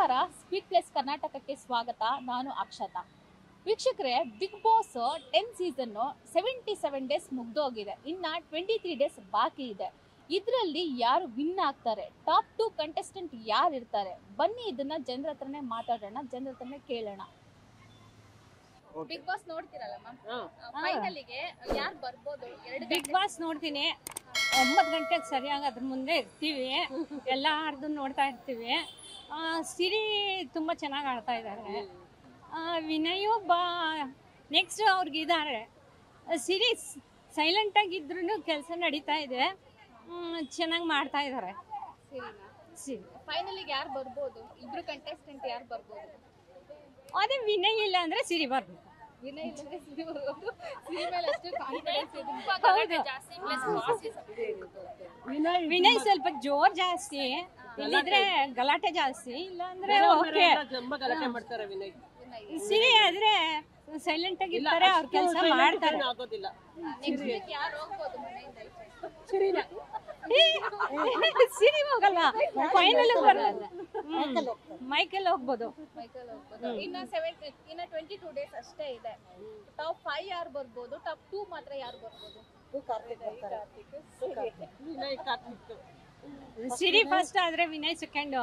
ನಮಸ್ಕಾರ, ಸ್ಪೀಕ್ಲೆಸ್ ಕರ್ನಾಟಕಕ್ಕೆ ಸ್ವಾಗತ. ನಾನು ಅಕ್ಷತಾ. ವೀಕ್ಷಕರೇ, ಬಿಗ್ ಬಾಸ್ 10 ಸೀಸನ್ 77 ಡೇಸ್ ಮುಗ್ದೋಗಿದೆ. ಇನ್ನ 23 ಡೇಸ್ ಬಾಕಿ ಇದೆ. ಇದರಲ್ಲಿ ಯಾರು ವಿನ್ ಆಗ್ತಾರೆ, ಟಾಪ್ 2 ಕಂಟೆಸ್ಟೆಂಟ್ ಯಾರು ಇರ್ತಾರೆ, ಬನ್ನಿ ಇದನ್ನ ಜನರ ಹತ್ರನೇ ಮಾತಾಡೋಣ, ಜನರ ಹತ್ರನೇ ಕೇಳೋಣ. ಬಿಗ್ ಬಾಸ್ ನೋಡ್ತಿರಲ್ಲ ಮ್ಯಾಮ್, ಫೈನಲಿಗೆ ಯಾರು ಬರ್ಬೋದು? ಬಿಗ್ ಬಾಸ್ ನೋಡ್ತೀನಿ. 9 ಗಂಟೆಗೆ ಸರಿಯಾಗಿ ಅದ್ರ ಮುಂದೆ ಇರ್ತೀವಿ, ಎಲ್ಲಾರ್ದು ನೋಡ್ತಾ ಇರ್ತೀವಿ. ಸಿರಿ ತುಂಬ ಚೆನ್ನಾಗಿ ಆಡ್ತಾ ಇದ್ದಾರೆ. ವಿನಯು ನೆಕ್ಸ್ಟ್ ಅವ್ರಿಗಿದ್ದಾರೆ. ಸಿರಿ ಸೈಲೆಂಟಾಗಿದ್ರು ಕೆಲಸ ನಡೀತಾ ಇದೆ, ಚೆನ್ನಾಗಿ ಮಾಡ್ತಾ ಇದ್ದಾರೆ. ಸಿರಿ ಫೈನಲಿಗೆ ಯಾರು ಬರ್ಬೋದು? ಇಬ್ರು ಕಂಟೆಸ್ಟೆಂಟ್ ಯಾರು ಬರ್ಬೋದು? ಅದೇ ವಿನಯ್ ಇಲ್ಲ ಅಂದ್ರೆ ಸಿರಿ ಬರ್ಬೇಕು. ವಿನಯ್ ಇಲ್ಲಂದ್ರೆ ಸಿರಿ ಬರ್ಬೋದು. ಸಿರಿ ಮೇಲೆ ಅಷ್ಟು ಕಾನ್ಫಿಡೆನ್ಸ್ ಇದೆ. ವಿನಯ್ ಸ್ವಲ್ಪ ಜೋರ್ ಜಾಸ್ತಿ, ಇಲ್ಲಿದ್ರೆ ಗಲಾಟೆ ಜಾಸ್ತಿ, ಇಲ್ಲ ಅಂದ್ರೆ ಓಕೆ. ಸಿರಿ ಆದ್ರೆ ಸೈಲೆಂಟ್ ಆಗಿರ್ತಾರೆ, ಅವ್ರ ಕೆಲಸ ಮಾಡ್ತಾರೆ. ನೆಕ್ಸ್ಟ್ ವೀಕ್ ಯಾರು ಹೋಗ್ಬೋದು ಮನೆಯಿಂದ? ಸಿರಿ ಹೋಗಲ್ಲ, ಫೈನಲ್ ಬರಲ್ಲ. ಮೈಕಲ್ ಹೋಗ್ಬೋದು. ಇನ್ನ 22 ಡೇಸ್ ಅಷ್ಟೇ ಇದೆ. ಟಾಪ್ 5 ಯಾರು ಬರ್ಬೋದು? ಟಾಪ್ 2 ಮಾತ್ರ ಯಾರು ಬರ್ಬೋದು? ಸಿರಿ ಫಸ್ಟ್ ಆದ್ರೆ ವಿನಯ್ ಸೆಕೆಂಡ್,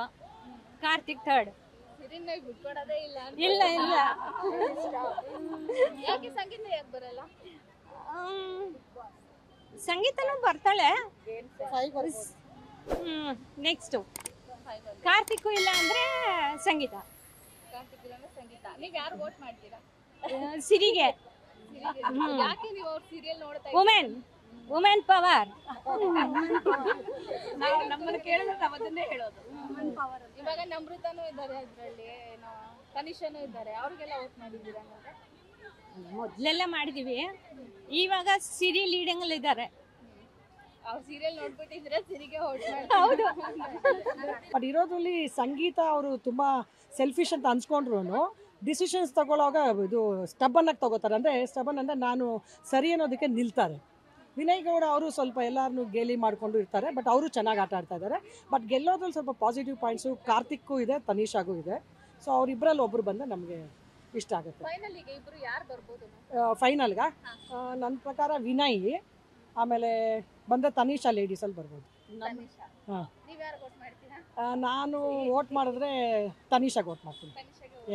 ಕಾರ್ತಿಕ್ ಥರ್ಡ್. ಸಿರಿನ ಬಿಟ್ಕೊಡೋದೇ ಇಲ್ಲ. ಇಲ್ಲ ಇಲ್ಲ, ಯಾಕೆ ಸಂಗೀತ ಯಾಕೆ ಬರಲ್ಲ? ಸಂಗೀತನೂ ಬರ್ತಾಳೆ. ನೆಕ್ಸ್ಟ್ ಕಾರ್ತಿಕ್ ಇಲ್ಲ ಅಂದ್ರೆ ಸಂಗೀತ. ಕಾರ್ತಿಕ್ ಇಲ್ಲ ಅಂದ್ರೆ ಸಂಗೀತ. ನೀವ್ ಯಾರು ವೋಟ್ ಮಾಡ್ತೀರಾ? ಸಿರಿಗೆ. ಯಾಕೆ ನೀವು ಅವ್ರ ಸೀರಿಯಲ್ ನೋಡ್ತಾ ವುಮೆನ್ ಪವರ್. ನಮ್ಮನ್ನ ಕೇಳಿದ್ರೆ ನಾವ್ ಅದನ್ನೇ ಹೇಳೋದು. ಇವಾಗ ನಮ್ರತಾನೂ ಇದ್ದಾರೆ, ಅದ್ರಲ್ಲಿ ಏನೋ ತನಿಷಾನೂ ಇದ್ದಾರೆ, ಅವ್ರಿಗೆಲ್ಲ ವೋಟ್ ಮಾಡಿದ್ದೀರಾ? ಮೊದ್ಲೆಲ್ಲ ಮಾಡಿದೀವಿ, ಇವಾಗ ಸಿರಿ ಲೀಡಿಂಗ್ ಅಲ್ಲಿ ಇದ್ದಾರೆ. ಅವ್ರ ಸೀರಿಯಲ್ ನೋಡ್ಬಿಟ್ಟಿದ್ರೆ ಸಿರಿಗೆ ವೋಟ್ ಮಾಡಿ. ಹೌದು. ಬಟ್ ಇರೋದ್ರಲ್ಲಿ ಸಂಗೀತ ಅವರು ತುಂಬ ಸೆಲ್ಫಿಶ್ ಅಂತ ಅನ್ಸ್ಕೊಂಡ್ರು ಡಿಸಿಷನ್ಸ್ ತಗೊಳ್ಳೋವಾಗ ಇದು ಸ್ಟಬ್ಬನ್ನಾಗಿ ತಗೋತಾರೆ. ಅಂದರೆ ಸ್ಟಬ್ಬನ್ ಅಂದರೆ ನಾನು ಸರಿ ಅನ್ನೋದಕ್ಕೆ ನಿಲ್ತಾರೆ. ವಿನಯ್ ಗೌಡ ಅವರು ಸ್ವಲ್ಪ ಎಲ್ಲರನ್ನೂ ಗೇಲಿ ಮಾಡಿಕೊಂಡು ಇರ್ತಾರೆ, ಬಟ್ ಅವರು ಚೆನ್ನಾಗಿ ಆಟ ಆಡ್ತಾ ಇದ್ದಾರೆ. ಬಟ್ ಗೆಲ್ಲೋದ್ರಲ್ಲಿ ಸ್ವಲ್ಪ ಪಾಸಿಟಿವ್ ಪಾಯಿಂಟ್ಸು ಕಾರ್ತಿಕ್ಗೂ ಇದೆ, ತನಿಷಾಗೂ ಇದೆ. ಸೊ ಅವರಿಬ್ಬರಲ್ಲಿ ಒಬ್ಬರು ಬಂದರೆ ನಮಗೆ ಇಷ್ಟ ಆಗುತ್ತೆ. ಫೈನಲಿಗೆ ಇಬ್ರು ಯಾರು ಬರ್ಬೋದು? ಫೈನಲ್ಗ ನನ್ನ ಪ್ರಕಾರ ವಿನಯ್, ಆಮೇಲೆ ಬಂದರೆ ತನಿಷಾ ಲೇಡೀಸಲ್ಲಿ ಬರ್ಬೋದು. ಹಾಂ, ನೀವ್ ಯಾರು ವೋಟ್ ಮಾಡ್ತೀರಾ? ನಾನು ವೋಟ್ ಮಾಡಿದ್ರೆ ತನಿಷಾಗೆ ವೋಟ್ ಮಾಡ್ತೀನಿ.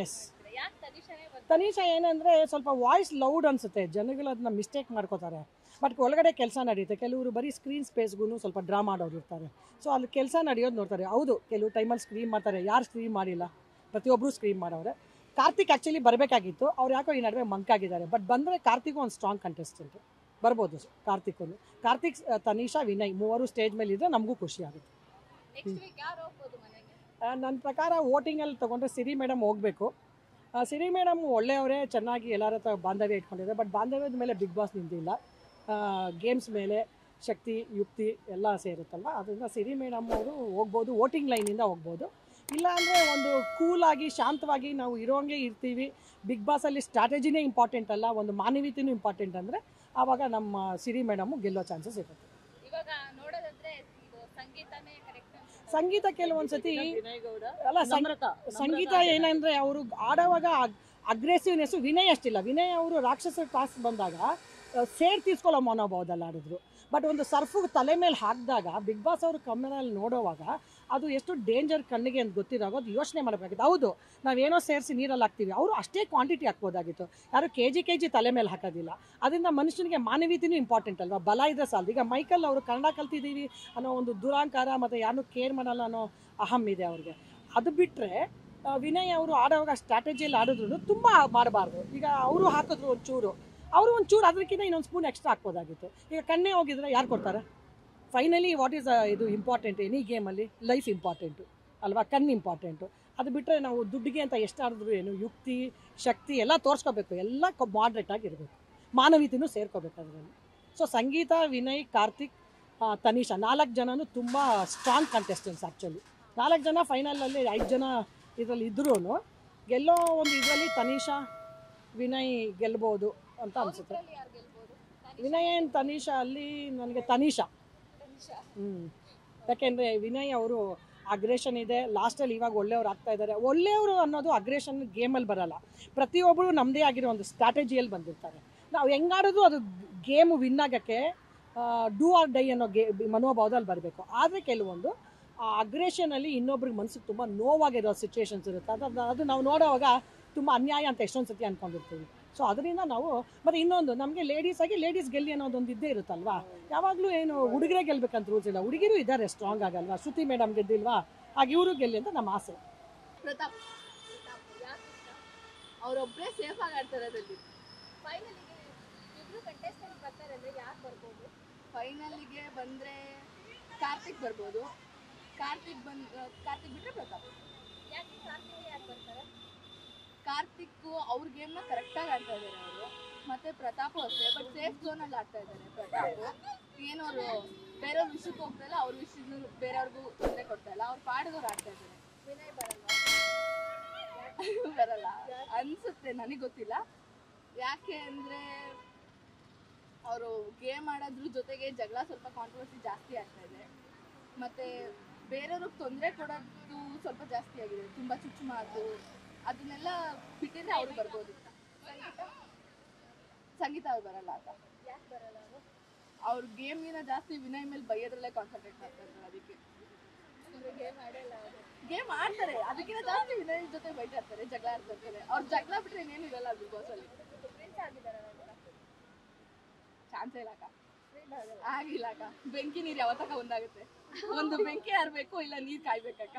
ಎಸ್. ಯಾಕೆ ತನಿಷಾನೇ ಬರ್ತಾರೆ? ತನಿಷಾ ಏನಂದರೆ ಸ್ವಲ್ಪ ವಾಯ್ಸ್ ಲೌಡ್ ಅನಿಸುತ್ತೆ, ಜನಗಳು ಅದನ್ನ ಮಿಸ್ಟೇಕ್ ಮಾಡ್ಕೋತಾರೆ. ಬಟ್ ಒಳಗಡೆ ಕೆಲಸ ನಡೆಯುತ್ತೆ. ಕೆಲವರು ಬರೀ ಸ್ಕ್ರೀನ್ ಸ್ಪೇಸ್ಗೂ ಸ್ವಲ್ಪ ಡ್ರಾ ಮಾಡೋರು ಇರ್ತಾರೆ. ಸೊ ಅಲ್ಲಿ ಕೆಲಸ ನಡೆಯೋದು ನೋಡ್ತಾರೆ. ಹೌದು, ಕೆಲವು ಟೈಮಲ್ಲಿ ಸ್ಕ್ರೀನ್ ಮಾಡ್ತಾರೆ, ಯಾರು ಸ್ಕ್ರೀನ್ ಮಾಡಿಲ್ಲ, ಪ್ರತಿಯೊಬ್ಬರು ಸ್ಕ್ರೀನ್ ಮಾಡೋರೆ. ಕಾರ್ತಿಕ್ ಆ್ಯಕ್ಚುಲಿ ಬರಬೇಕಾಗಿತ್ತು, ಅವ್ರು ಯಾಕೋ ಈ ನಡುವೆ ಮಂಕಾಗಿದ್ದಾರೆ. ಬಟ್ ಬಂದರೆ ಕಾರ್ತಿಕ್ ಒಂದು ಸ್ಟ್ರಾಂಗ್ ಕಂಟೆಸ್ಟೆಂಟ್ ಬರ್ಬೋದು. ಕಾರ್ತಿಕ್, ತನಿಷಾ, ವಿನಯ್ ಮೂವರು ಸ್ಟೇಜ್ ಮೇಲೆ ಇದ್ದರೆ ನಮಗೂ ಖುಷಿ ಆಗುತ್ತೆ. ನೆಕ್ಸ್ಟ್ ವೀಕ್ ಯಾರು ಹೋಗ್ಬೋದು ಮನೆಗೆ? ನನ್ನ ಪ್ರಕಾರ ವೋಟಿಂಗಲ್ಲಿ ತೊಗೊಂಡ್ರೆ ಸಿರಿ ಮೇಡಮ್ ಹೋಗಬೇಕು. ಸಿರಿ ಮೇಡಮ್ ಒಳ್ಳೆಯವರೇ, ಚೆನ್ನಾಗಿ ಎಲ್ಲರ ಹತ್ರ ಬಾಂಧವ್ಯ ಇಟ್ಕೊಂಡಿದ್ದಾರೆ. ಬಟ್ ಬಾಂಧವ್ಯದ ಮೇಲೆ ಬಿಗ್ ಬಾಸ್ ನಿಂತಿಲ್ಲ, ಗೇಮ್ಸ್ ಮೇಲೆ ಶಕ್ತಿ ಯುಕ್ತಿ ಎಲ್ಲ ಸೇರುತ್ತಲ್ವ. ಅದರಿಂದ ಸಿರಿ ಮೇಡಮ್ ಅವರು ಹೋಗ್ಬೋದು, ವೋಟಿಂಗ್ ಲೈನಿಂದ ಹೋಗ್ಬೋದು. ಇಲ್ಲಾಂದರೆ ಒಂದು ಕೂಲಾಗಿ ಶಾಂತವಾಗಿ ನಾವು ಇರೋಂಗೆ ಇರ್ತೀವಿ. ಬಿಗ್ ಬಾಸಲ್ಲಿ ಸ್ಟ್ರಾಟಜಿನೇ ಇಂಪಾರ್ಟೆಂಟ್ ಅಲ್ಲ, ಒಂದು ಮಾನವೀಯತೆಯೂ ಇಂಪಾರ್ಟೆಂಟ್ ಅಂದರೆ ಆವಾಗ ನಮ್ಮ ಸಿರಿ ಮೇಡಮು ಗೆಲ್ಲೋ ಚಾನ್ಸಸ್ ಇರುತ್ತೆ. ಇವಾಗ ನೋಡೋದಂದ್ರೆ ಇದು ಸಂಗೀತನೇ ಕರೆಕ್ಟ್. ಸಂಗೀತ ಕೆಲವೊಂದ್ಸತಿ ಅಲ್ಲ, ಸಂಗೀತ ಏನಂದರೆ ಅವರು ಆಡೋವಾಗ ಅಗ್ರೆಸಿವ್ನೆಸ್ಸು ವಿನಯ್ ಅಷ್ಟಿಲ್ಲ. ವಿನಯ್ ಅವರು ರಾಕ್ಷಸ ಟಾಸ್ಕ್ ಬಂದಾಗ ಸೇರ್ ತೀರ್ಸ್ಕೊಳ್ಳೋ ಮನೋಭಾವದಲ್ಲಿ ಆಡಿದ್ರು. ಬಟ್ ಒಂದು ಸರ್ಫು ತಲೆ ಮೇಲೆ ಹಾಕಿದಾಗ ಬಿಗ್ ಬಾಸ್ ಅವರು ಕಮ್ಮನಲ್ಲಿ ನೋಡೋವಾಗ ಅದು ಎಷ್ಟು ಡೇಂಜರ್ ಕಣ್ಣಿಗೆ ಅಂತ ಗೊತ್ತಿರೋದು, ಅದು ಯೋಚನೆ ಮಾಡಬೇಕಾಗಿತ್ತು. ಹೌದು, ನಾವೇನೋ ಸೇರಿಸಿ ನೀರಲ್ಲಿ ಹಾಕ್ತೀವಿ, ಅವರು ಅಷ್ಟೇ ಕ್ವಾಂಟಿಟಿ ಹಾಕ್ಬೋದಾಗಿತ್ತು. ಯಾರು ಕೆ ಜಿ ತಲೆ ಮೇಲೆ ಹಾಕೋದಿಲ್ಲ. ಅದರಿಂದ ಮನುಷ್ಯನಿಗೆ ಮಾನವೀಯತೆಯೂ ಇಂಪಾರ್ಟೆಂಟ್ ಅಲ್ವಾ, ಬಲ ಇದ್ರೆ ಸಾಲದು. ಈಗ ಮೈಕಲ್ ಅವರು ಕನ್ನಡ ಕಲ್ತಿದ್ದೀವಿ ಅನ್ನೋ ಒಂದು ದುರಾಂಕಾರ ಮತ್ತು ಯಾರನ್ನೂ ಕೇರ್ ಮಾಡಲ್ಲ ಅನ್ನೋ ಅಹಂ ಇದೆ ಅವ್ರಿಗೆ. ಅದು ಬಿಟ್ಟರೆ ವಿನಯ್ ಅವರು ಆಡೋವಾಗ ಸ್ಟ್ರಾಟಜಿಯಲ್ಲಿ ಆಡಿದ್ರು ತುಂಬ ಮಾಡಬಾರ್ದು. ಈಗ ಅವರು ಹಾಕಿದ್ರು ಒಂಚೂರು, ಅವರು ಒಂಚೂರು ಅದಕ್ಕಿಂತ ಇನ್ನೊಂದು ಸ್ಪೂನ್ ಎಕ್ಸ್ಟ್ರಾ ಹಾಕ್ಬೋದಾಗಿತ್ತು. ಈಗ ಕಣ್ಣೇ ಹೋಗಿದ್ರೆ ಯಾರು ಕೊಡ್ತಾರೆ? ಫೈನಲಿ ವಾಟ್ ಈಸ್ ಇದು ಇಂಪಾರ್ಟೆಂಟ್ ಎನಿ ಗೇಮಲ್ಲಿ? ಲೈಫ್ ಇಂಪಾರ್ಟೆಂಟು ಅಲ್ವಾ, ಕಣ್ಣು ಇಂಪಾರ್ಟೆಂಟು. ಅದು ಬಿಟ್ಟರೆ ನಾವು ದುಡ್ಡಿಗೆ ಅಂತ ಎಷ್ಟು ಆಡಿದ್ರು ಏನು, ಯುಕ್ತಿ ಶಕ್ತಿ ಎಲ್ಲ ತೋರಿಸ್ಕೋಬೇಕು, ಎಲ್ಲ ಮಾಡ್ರೇಟಾಗಿ ಇರಬೇಕು, ಮಾನವೀಯತೆಯೂ ಸೇರ್ಕೋಬೇಕು ಅದರಲ್ಲಿ. ಸೊ ಸಂಗೀತ, ವಿನಯ್, ಕಾರ್ತಿಕ್, ತನಿಷಾ 4 ಜನನೂ ತುಂಬ ಸ್ಟ್ರಾಂಗ್ ಕಂಟೆಸ್ಟೆಂಟ್ಸ್. ಆ್ಯಕ್ಚುಲಿ 4 ಜನ ಫೈನಲಲ್ಲಿ 5 ಜನ ಇದರಲ್ಲಿ ಇದ್ರೂ ಗೆಲ್ಲೋ ಒಂದು ಇದರಲ್ಲಿ ತನಿಷಾ, ವಿನಯ್ ಗೆಲ್ಬೋದು ಅಂತ ಅನಿಸುತ್ತೆ. ವಿನಯ್ ಆ್ಯಂಡ್ ತನಿಷಾ ಅಲ್ಲಿ ನನಗೆ ತನಿಷಾ. ಯಾಕೆಂದರೆ ವಿನಯ್ ಅವರು ಅಗ್ರೆಷನ್ ಇದೆ. ಲಾಸ್ಟಲ್ಲಿ ಇವಾಗ ಒಳ್ಳೆಯವ್ರು ಆಗ್ತಾ ಇದ್ದಾರೆ. ಒಳ್ಳೆಯವರು ಅನ್ನೋದು ಅಗ್ರೆಷನ್ ಗೇಮಲ್ಲಿ ಬರಲ್ಲ. ಪ್ರತಿಯೊಬ್ಬರು ನಮ್ಮದೇ ಆಗಿರೋ ಒಂದು ಸ್ಟ್ರಾಟಜಿಯಲ್ಲಿ ಬಂದಿರ್ತಾರೆ. ನಾವು ಹೆಂಗಾಡೋದು ಅದು ಗೇಮು ವಿನ್ ಆಗೋಕ್ಕೆ ಡೂ ಆರ್ ಡೈ ಅನ್ನೋ ಮನೋಭಾವದಲ್ಲಿ ಬರಬೇಕು. ಆದರೆ ಕೆಲವೊಂದು ಆ ಅಗ್ರೆಷನಲ್ಲಿ ಇನ್ನೊಬ್ರಿಗೆ ಮನಸ್ಸಿಗೆ ತುಂಬ ನೋವಾಗಿರೋ ಸಿಚುವೇಶನ್ಸ್ ಇರುತ್ತೆ. ಅದು ನಾವು ನೋಡೋವಾಗ ತುಂಬ ಅನ್ಯಾಯ ಅಂತ ಎಷ್ಟೊಂದು ಸತಿ ಅಂದ್ಕೊಂಡಿರ್ತೀವಿ. ಸೊ ಅದರಿಂದ ನಾವು ಮತ್ತು ಇನ್ನೊಂದು ನಮಗೆ ಲೇಡೀಸ್ ಗೆಲ್ಲಿ ಅನ್ನೋದೊಂದು ಇದ್ದೇ ಇರುತ್ತಲ್ವಾ. ಯಾವಾಗಲೂ ಏನು ಹುಡುಗರೇ ಗೆಲ್ಬೇಕಂತ ರೂಲ್ಸ್ ಇಲ್ಲ, ಹುಡುಗಿರು ಇದ್ದಾರೆ ಸ್ಟ್ರಾಂಗ್ ಆಗಲ್ವಾ. ಶ್ರುತಿ ಮೇಡಮ್ ಗೆದ್ದಿಲ್ವಾ, ಹಾಗೆ ಇವರು ಗೆಲ್ಲಿ ಅಂತ ನಮ್ಮ ಆಸೆ. ಪ್ರತಾಪ್ ಅವರೊಬ್ಬರೇ ಸೇಫ್ ಆಗಿ ಆಡ್ತಾರೆ. ಅದರಲ್ಲಿ ಫೈನಲಿಗೆ ಇಬ್ರು ಕಂಟೆಸ್ಟೆಂಟ್ ಬರ್ತಾರೆ ಅಂದರೆ ಯಾರು ಬರ್ಬೋದು? ಫೈನಲಿಗೆ ಬಂದರೆ ಕಾರ್ತಿಕ್ ಬರ್ಬೋದು. ಕಾರ್ತಿಕ್ ಬಿಟ್ಟರೆ ಪ್ರತಾಪ್. ಯಾಕೆ ಕಾರ್ತಿಕ್ ಯಾರು ಬರ್ತಾರೆ? ಕಾರ್ತಿಕ್ ಅವ್ರ ಗೇಮ್ನ ಕರೆಕ್ಟಾಗಿ ಆಡ್ತಾ ಇದ್ದಾರೆ ಅವರು. ಮತ್ತು ಪ್ರತಾಪು ಅಷ್ಟೇ, ಬಟ್ ಸೇಫ್ ಝೋನಲ್ಲಿ ಆಡ್ತಾ ಇದ್ದಾರೆ ಪ್ರತಾಪು. ಏನವರು ಬೇರೆಯವ್ರ ವಿಷಯಕ್ಕೆ ಹೋಗ್ತಾ ಇಲ್ಲ, ಅವ್ರ ವಿಷಯದ ಬೇರೆಯವ್ರಿಗೂ ತೊಂದರೆ ಕೊಡ್ತಾ ಇಲ್ಲ, ಅವ್ರು ಪಾಡಿದವ್ರು ಆಡ್ತಾ ಇದ್ದಾರೆ. ವಿನಯ್ ಬರಲ್ಲ ಅನ್ಸುತ್ತೆ, ನನಗೆ ಗೊತ್ತಿಲ್ಲ. ಯಾಕೆ ಅಂದರೆ ಅವರು ಗೇಮ್ ಆಡೋದ್ರ ಜೊತೆಗೆ ಜಗಳ ಸ್ವಲ್ಪ ಕಾಂಟ್ರವರ್ಸಿ ಜಾಸ್ತಿ ಆಗ್ತಾ ಇದೆ. ಮತ್ತು ಬೇರೆಯವ್ರಿಗೆ ತೊಂದರೆ ಕೊಡೋದು ಸ್ವಲ್ಪ ಜಾಸ್ತಿ ಆಗಿದೆ, ತುಂಬ ಚುಚ್ಚು ಮಾತು ಅದನ್ನೆಲ್ಲ ಬಿಟ್ಟಿದ್ರೆ ಅವ್ರು ಬರ್ಬೋದು. ಸಂಗೀತ ಅವ್ರು ಬರಲ್ಲ ಅಂತ. ಯಾಕೆ ಬರಲ್ಲ ಅವರು? ಅವ್ರ ಗೇಮ್ಗಿನ ಜಾಸ್ತಿ ವಿನಯ್ ಮೇಲೆ ಬೈಯೋದ್ರಲ್ಲೇ ಕಾನ್ಸಂಟ್ರೇಟ್ ಮಾಡ್ತಾ ಇದ್ದಾರೆ. ಅದಕ್ಕೆ ಗೇಮ್ ಆಡ್ತಾರೆ, ಅದಕ್ಕಿಂತ ಜಾಸ್ತಿ ವಿನಯ್ ಜೊತೆ ಬೈತಾ ಇರ್ತಾರೆ, ಜಗಳ ಆಡ್ತಾ ಇರ್ತಾರೆ. ಅವ್ರ ಜಗಳ ಬಿಟ್ರೆ ಏನೇನು ಇರಲ್ಲ ಬಿಗ್ ಬಾಸ್ ಅಲ್ಲಿ. ಚಾನ್ಸೇ ಇಲ್ಲ ಅಕ್ಕ, ಆಗಿಲ್ಲ ಅಕ್ಕ. ಬೆಂಕಿ ನೀರು ಯಾವತ್ತಕ್ಕ ಒಂದಾಗುತ್ತೆ? ಒಂದು ಬೆಂಕಿ ಆರ್ಬೇಕು, ಇಲ್ಲ ನೀರು ಕಾಯ್ಬೇಕಕ್ಕ,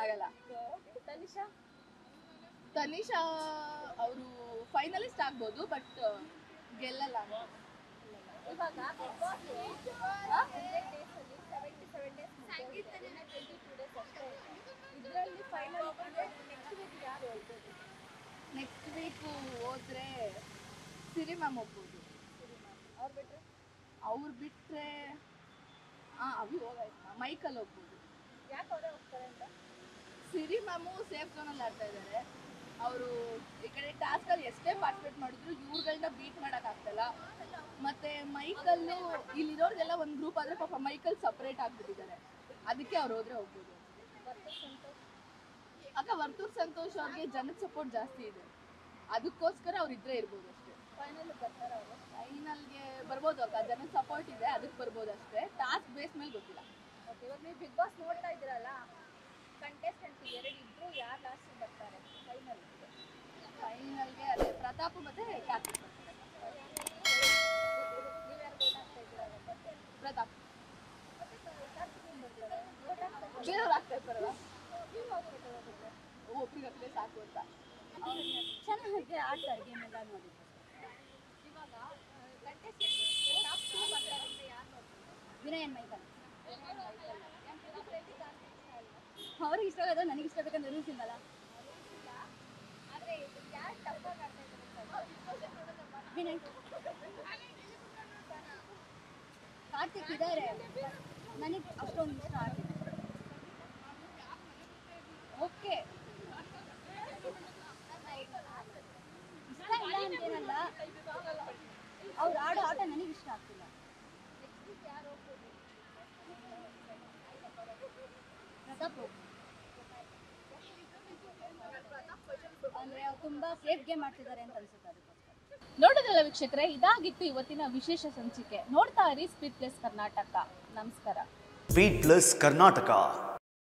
ಆಗಲ್ಲ. ತನಿಷಾ ಅವರು ಫೈನಲಿಸ್ಟ್ ಆಗ್ಬೋದು, ಬಟ್ ಗೆಲ್ಲಲ್ಲ. ಇವಾಗ ನೆಕ್ಸ್ಟ್ ವೀಕ್ ಹೋದ್ರೆ ಸಿರಿ ಮ್ಯಾಮ್ ಹೋಗ್ಬೋದು. ಅವ್ರು ಬಿಟ್ರೆ ಅವಿ ಹೋಗಾಯ್ತು, ಮೈಕಲ್ ಹೋಗ್ಬೋದು. ಯಾಕೆ ಅವರೇ ಹೋಗ್ತಾರೆ ಅಂತ? ಸಿರಿ ಮ್ಯಾಮು ಸೇಫ್ ಝೋನಲ್ಲಿ ಆಡ್ತಾ ಇದ್ದಾರೆ. ಅವರು ಈ ಕಡೆ ಟಾಸ್ಕಲ್ಲಿ ಎಷ್ಟೇ ಪಾರ್ಟಿಸಿಪೇಟ್ ಮಾಡಿದ್ರು ಇವ್ರುಗಳನ್ನ ಬೀಟ್ ಮಾಡೋಕ್ಕಾಗ್ತಲ್ಲ. ಮತ್ತು ಮೈಕಲ್ಲು ಇಲ್ಲಿರೋರಿಗೆಲ್ಲ ಒಂದು ಗ್ರೂಪ್ ಆದರೆ ಪಾಪ ಮೈಕಲ್ ಸಪ್ರೇಟ್ ಆಗಿಬಿಟ್ಟಿದ್ದಾರೆ. ಅದಕ್ಕೆ ಅವ್ರು ಹೋದರೆ ಹೋಗ್ಬೋದು. ಅಕ್ಕ ವರ್ತೂರ್ ಸಂತೋಷ್ ಅವ್ರಿಗೆ ಜನದ ಸಪೋರ್ಟ್ ಜಾಸ್ತಿ ಇದೆ, ಅದಕ್ಕೋಸ್ಕರ ಅವ್ರು ಇದ್ದರೆ ಇರ್ಬೋದು ಅಷ್ಟೇ. ಫೈನಲ್ಗೆ ಬರ್ತಾರೆ ಅವರು? ಫೈನಲ್ಗೆ ಬರ್ಬೋದು ಅಕ್ಕ, ಜನದ ಸಪೋರ್ಟ್ ಇದೆ, ಅದಕ್ಕೆ ಬರ್ಬೋದು ಅಷ್ಟೇ. ಟಾಸ್ಕ್ ಬೇಸ್ ಮೇಲೆ ಗೊತ್ತಿಲ್ಲ. ಓಕೆ, ಇವಾಗ ನೀವು ಬಿಗ್ ಬಾಸ್ ನೋಡ್ತಾ ಇದ್ದೀರಲ್ಲ, ಕಂಟೆಸ್ಟೆಂಟ್ ಇಬ್ಬರು ಯಾರು ಲಾಸ್ಟ್ ಬರ್ತಾರೆ ಫೈನಲ್ಗೆ? ಅದೇ ಪ್ರತಾಪ್ ಮತ್ತು ಕಾರ್ತಿಕ್ ಬರ್ತಾರೆ. ಪ್ರತಾಪ್ ಬೇರೆಯವ್ರು ಆಗ್ತಾ ಇರ್ತಾರಲ್ಲ, ಒಬ್ರಿಗೆ ಹಾಕಿದ್ರೆ ಸಾಕು ಅಂತ. ಚೆನ್ನಾಗಿ ಆಡ್ತಾರೆ ಗೇಮ್ ಎಲ್ಲ ನೋಡಿ. ಇವಾಗ ಕಂಟೆಸ್ಟೆಂಟ್ ವಿನಯನ್ ಮೈಕಲ್ ಅವ್ರಿಗೆ ಇಷ್ಟ ಆಗೋದು ನನಗೆ ಇಷ್ಟ ಬೇಕಂದ್ರೆ ರೂಲ್ಸ್ ಇಲ್ಲಲ್ಲ. ವಿನಯ್ ಕಾರ್ತಿಕ್ ಇದ್ದಾರೆ, ನನಗೆ ಅಷ್ಟೊಂದು ಇಷ್ಟ ಆಗ್ತಿದೆ. ಓಕೆ, ಇಷ್ಟ ಇಲ್ಲ ಅಂತೇನಲ್ಲ, ಅವ್ರು ಆಡೋ ಆಟ ನನಗೆ ಇಷ್ಟ ಆಗ್ತಿಲ್ಲ. ಪ್ರತಾಪ್ ಅಂದ್ರೆ ತುಂಬಾ ಸೇಫ್ ಗೇಮ್ ಮಾಡ್ತಿದ್ದಾರೆ ಅಂತ ಅನ್ಸುತ್ತೆ. ಅದಕ್ಕೋಸ್ಕರ ನೋಡೋದಲ್ಲ ವೀಕ್ಷಕರೇ, ಇದಾಗಿತ್ತು ಇವತ್ತಿನ ವಿಶೇಷ ಸಂಚಿಕೆ. ನೋಡ್ತಾ ಇರಿ ಸ್ಪೀಡ್ ಪ್ಲಸ್ ಕರ್ನಾಟಕ. ನಮಸ್ಕಾರ. Speed plus Karnataka.